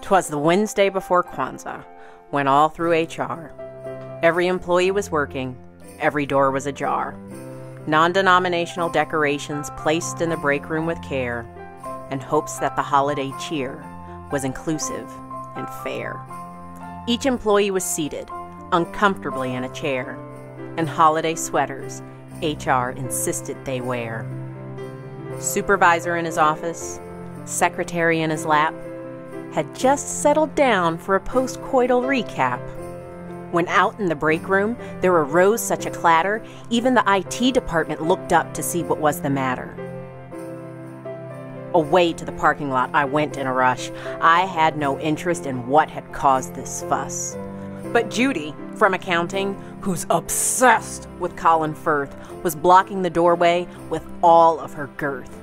'Twas the Wednesday before Kwanzaa, went all through HR. Every employee was working, every door was ajar. Non-denominational decorations placed in the break room with care, in hopes that the holiday cheer was inclusive and fair. Each employee was seated, uncomfortably in a chair, in holiday sweaters HR insisted they wear. Supervisor in his office, secretary in his lap, had just settled down for a post-coital recap. When out in the break room, there arose such a clatter, even the IT department looked up to see what was the matter. Away to the parking lot I went in a rush. I had no interest in what had caused this fuss. But Judy, from accounting, who's obsessed with Colin Firth, was blocking the doorway with all of her girth.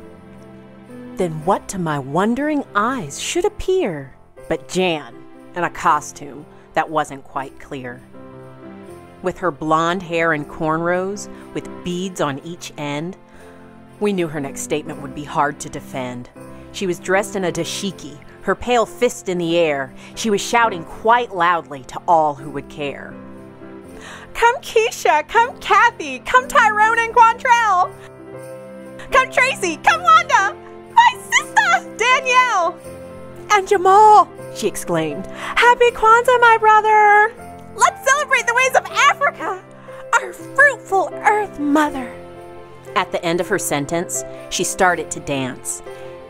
Then what to my wondering eyes should appear but Jan in a costume that wasn't quite clear. With her blonde hair and cornrows, with beads on each end, we knew her next statement would be hard to defend. She was dressed in a dashiki, her pale fist in the air. She was shouting quite loudly to all who would care. "Come Keisha, come Kathy, come Tyrone and Quantrell! Come Traci, come Wanda! My sister, Danielle! And Jamal!" she exclaimed. "Happy Kwanzaa, my brother! Let's celebrate the ways of Africa, our fruitful earth mother!" At the end of her sentence, she started to dance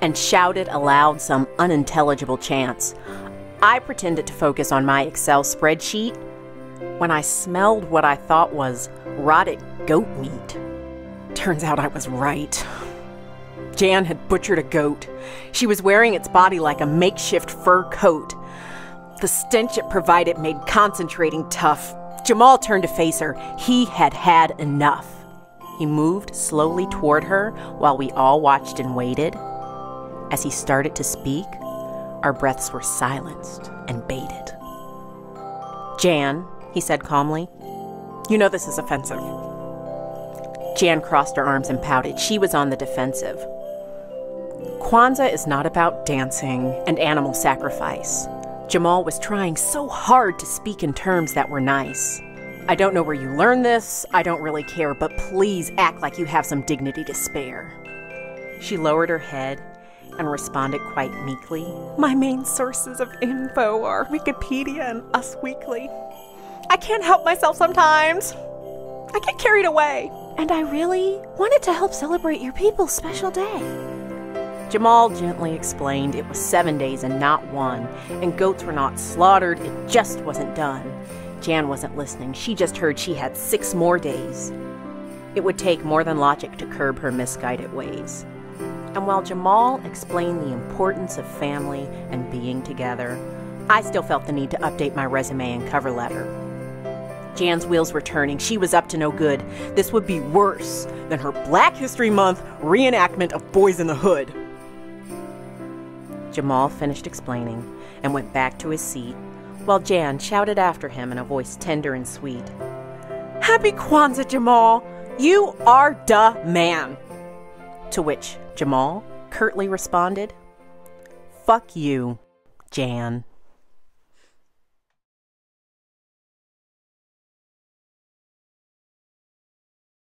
and shouted aloud some unintelligible chants. I pretended to focus on my Excel spreadsheet when I smelled what I thought was rotted goat meat. Turns out I was right. Jan had butchered a goat. She was wearing its body like a makeshift fur coat. The stench it provided made concentrating tough. Jamal turned to face her. He had had enough. He moved slowly toward her while we all watched and waited. As he started to speak, our breaths were silenced and bated. "Jan," he said calmly, "you know this is offensive." Jan crossed her arms and pouted. She was on the defensive. Kwanzaa is not about dancing and animal sacrifice. Jamal was trying so hard to speak in terms that were nice. "I don't know where you learned this, I don't really care, but please act like you have some dignity to spare." She lowered her head and responded quite meekly. "My main sources of info are Wikipedia and Us Weekly. I can't help myself sometimes. I get carried away. And I really wanted to help celebrate your people's special day." Jamal gently explained it was 7 days and not one, and goats were not slaughtered, it just wasn't done. Jan wasn't listening. She just heard she had 6 more days. It would take more than logic to curb her misguided ways. And while Jamal explained the importance of family and being together, I still felt the need to update my resume and cover letter. Jan's wheels were turning. She was up to no good. This would be worse than her Black History Month reenactment of Boys in the Hood. Jamal finished explaining and went back to his seat, while Jan shouted after him in a voice tender and sweet, "Happy Kwanzaa, Jamal! You are da man!" To which Jamal curtly responded, "Fuck you, Jan."